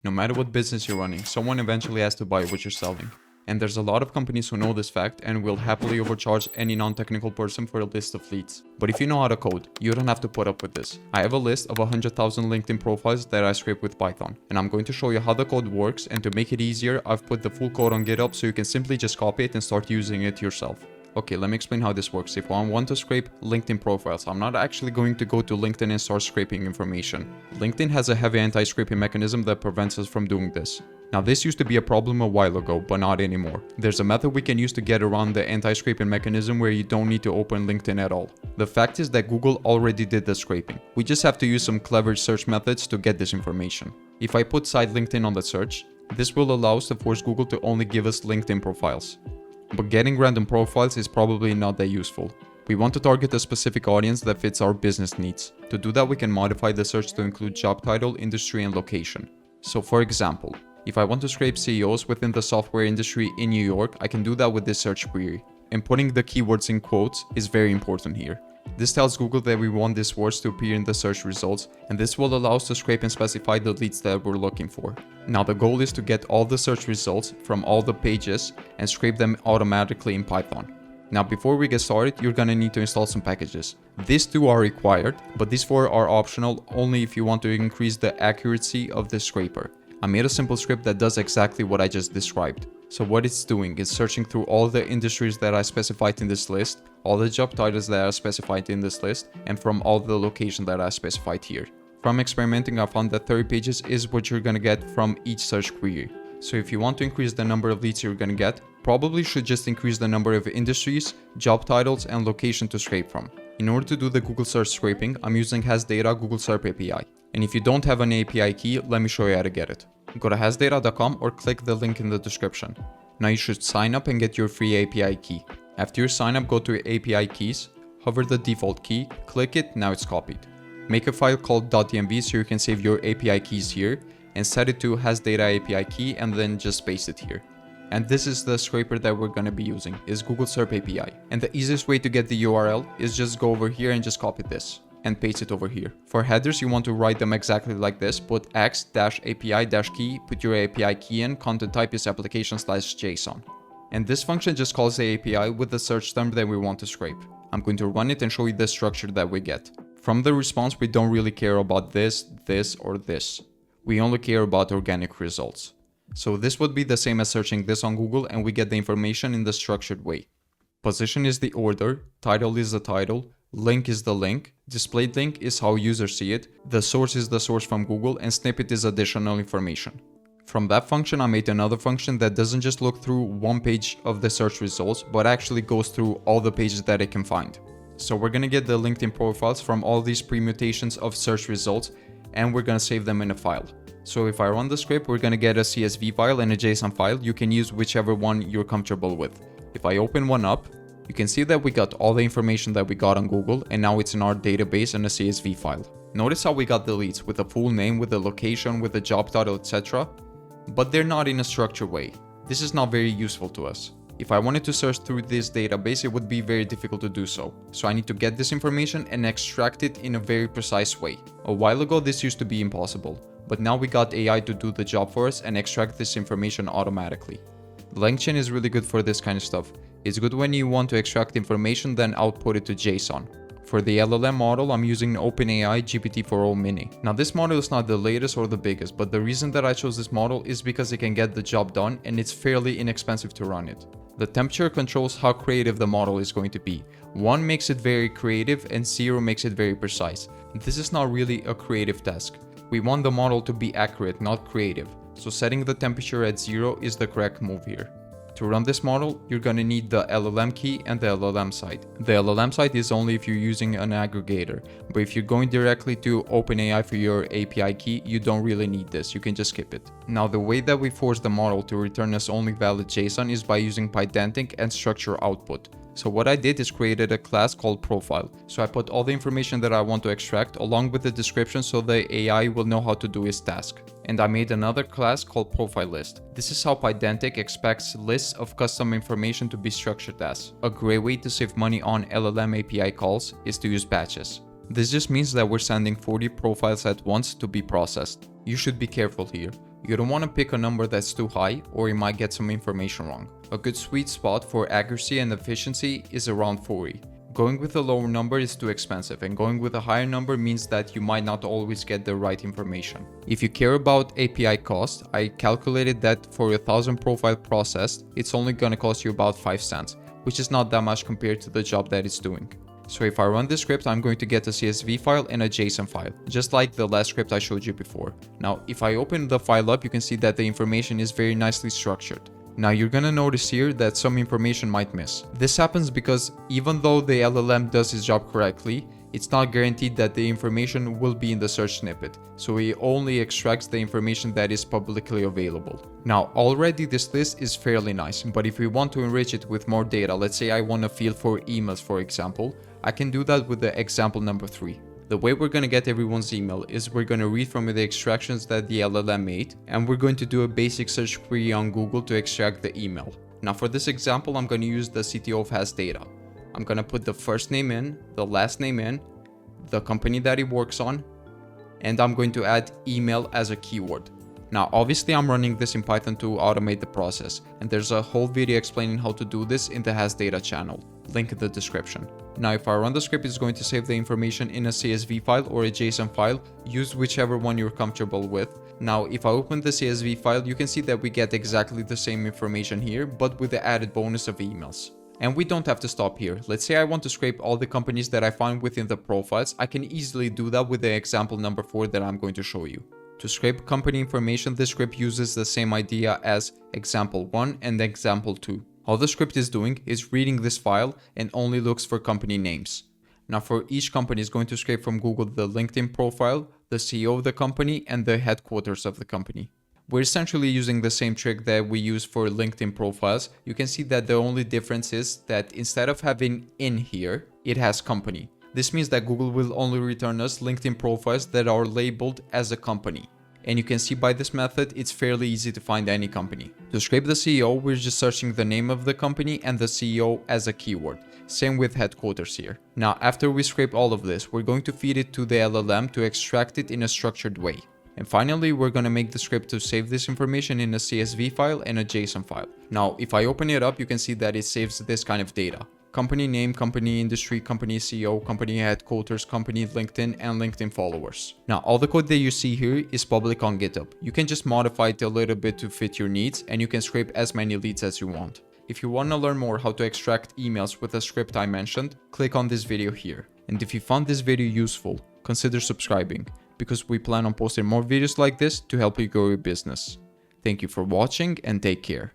No matter what business you're running, someone eventually has to buy what you're selling. And there's a lot of companies who know this fact and will happily overcharge any non-technical person for a list of leads. But if you know how to code, you don't have to put up with this. I have a list of 100,000 LinkedIn profiles that I scrape with Python, and I'm going to show you how the code works, and to make it easier, I've put the full code on GitHub so you can simply just copy it and start using it yourself. Okay, let me explain how this works. If I want to scrape LinkedIn profiles, I'm not actually going to go to LinkedIn and start scraping information. LinkedIn has a heavy anti-scraping mechanism that prevents us from doing this. Now, this used to be a problem a while ago, but not anymore. There's a method we can use to get around the anti-scraping mechanism where you don't need to open LinkedIn at all. The fact is that Google already did the scraping. We just have to use some clever search methods to get this information. If I put site LinkedIn on the search, this will allow us to force Google to only give us LinkedIn profiles. But getting random profiles is probably not that useful. We want to target a specific audience that fits our business needs. To do that, we can modify the search to include job title, industry, and location. So for example, if I want to scrape CEOs within the software industry in New York, I can do that with this search query. And putting the keywords in quotes is very important here. This tells Google that we want these words to appear in the search results, and this will allow us to scrape and specify the leads that we're looking for. Now the goal is to get all the search results from all the pages and scrape them automatically in Python. Now before we get started, you're gonna need to install some packages. These two are required, but these four are optional only if you want to increase the accuracy of the scraper. I made a simple script that does exactly what I just described. So what it's doing is searching through all the industries that I specified in this list, all the job titles that are specified in this list, and from all the locations that I specified here. From experimenting, I found that 30 pages is what you're gonna get from each search query. So if you want to increase the number of leads you're gonna get, probably should just increase the number of industries, job titles, and location to scrape from. In order to do the Google search scraping, I'm using HasData Google SERP API. And if you don't have an API key, let me show you how to get it. Go to hasdata.com or click the link in the description. Now you should sign up and get your free API key. After you sign up, go to your API keys, hover the default key, click it, now it's copied. Make a file called .env so you can save your API keys here, and set it to HasData API key, and then just paste it here. And this is the scraper that we're gonna be using, is Google SERP API. And the easiest way to get the URL is just go over here and just copy this and paste it over here. For headers, you want to write them exactly like this. Put x-api-key, put your API key in, content type is application/JSON. And this function just calls the API with the search term that we want to scrape. I'm going to run it and show you the structure that we get. From the response, we don't really care about this, or this. We only care about organic results. So this would be the same as searching this on Google, and we get the information in the structured way. Position is the order, title is the title, link is the link, displayed link is how users see it, the source is the source from Google, and snippet is additional information. From that function, I made another function that doesn't just look through one page of the search results, but actually goes through all the pages that it can find. So we're gonna get the LinkedIn profiles from all these permutations of search results, and we're gonna save them in a file. So if I run the script, we're gonna get a CSV file and a JSON file. You can use whichever one you're comfortable with. If I open one up, you can see that we got all the information that we got on Google, and now it's in our database in a CSV file. Notice how we got the leads with a full name, with a location, with a job title, etc. But they're not in a structured way. This is not very useful to us. If I wanted to search through this database, it would be very difficult to do so. So I need to get this information and extract it in a very precise way. A while ago, this used to be impossible, but now we got AI to do the job for us and extract this information automatically. LangChain is really good for this kind of stuff. It's good when you want to extract information, then output it to JSON. For the LLM model, I'm using OpenAI GPT-4o Mini. Now this model is not the latest or the biggest, but the reason that I chose this model is because it can get the job done and it's fairly inexpensive to run it. The temperature controls how creative the model is going to be. 1 makes it very creative and 0 makes it very precise. This is not really a creative task. We want the model to be accurate, not creative. So setting the temperature at 0 is the correct move here. To run this model, you're gonna need the LLM key and the LLM site. The LLM site is only if you're using an aggregator, but if you're going directly to OpenAI for your API key, you don't really need this, you can just skip it. Now the way that we force the model to return us only valid JSON is by using pydantic and structure output. So what I did is created a class called profile. So I put all the information that I want to extract along with the description so the AI will know how to do its task. And I made another class called profile list. This is how Pydantic expects lists of custom information to be structured as. A great way to save money on LLM API calls is to use batches. This just means that we're sending 40 profiles at once to be processed. You should be careful here. You don't want to pick a number that's too high or you might get some information wrong. A good sweet spot for accuracy and efficiency is around 40. Going with a lower number is too expensive, and going with a higher number means that you might not always get the right information. If you care about API cost, I calculated that for 1,000 profile processed, it's only gonna cost you about 5 cents, which is not that much compared to the job that it's doing. So if I run this script, I'm going to get a CSV file and a JSON file, just like the last script I showed you before. Now, if I open the file up, you can see that the information is very nicely structured. Now you're gonna notice here that some information might miss. This happens because even though the LLM does its job correctly, it's not guaranteed that the information will be in the search snippet, so it only extracts the information that is publicly available. Now already this list is fairly nice, but if we want to enrich it with more data, let's say I want a field for emails for example, I can do that with the example number 3. The way we're going to get everyone's email is we're going to read from the extractions that the LLM made, and we're going to do a basic search query on Google to extract the email. Now for this example, I'm going to use the CTO of HasData. I'm going to put the first name in, the last name in, the company that he works on, and I'm going to add email as a keyword. Now obviously I'm running this in Python to automate the process, and there's a whole video explaining how to do this in the HasData channel, link in the description. Now if I run the script, it's going to save the information in a CSV file or a JSON file, use whichever one you're comfortable with. Now if I open the CSV file, you can see that we get exactly the same information here, but with the added bonus of emails. And we don't have to stop here. Let's say I want to scrape all the companies that I find within the profiles. I can easily do that with the example number 4 that I'm going to show you. To scrape company information, this script uses the same idea as example 1 and example 2. All the script is doing is reading this file and only looks for company names. Now for each company, it's going to scrape from Google the LinkedIn profile, the CEO of the company, and the headquarters of the company. We're essentially using the same trick that we use for LinkedIn profiles. You can see that the only difference is that instead of having in here, it has company. This means that Google will only return us LinkedIn profiles that are labeled as a company. And you can see by this method, it's fairly easy to find any company. To scrape the CEO, we're just searching the name of the company and the CEO as a keyword. Same with headquarters here. Now, after we scrape all of this, we're going to feed it to the LLM to extract it in a structured way. And finally, we're going to make the script to save this information in a CSV file and a JSON file. Now, if I open it up, you can see that it saves this kind of data. Company name, company industry, company CEO, company headquarters, company LinkedIn, and LinkedIn followers. Now, all the code that you see here is public on GitHub. You can just modify it a little bit to fit your needs, and you can scrape as many leads as you want. If you want to learn more how to extract emails with the script I mentioned, click on this video here. And if you found this video useful, consider subscribing, because we plan on posting more videos like this to help you grow your business. Thank you for watching and take care.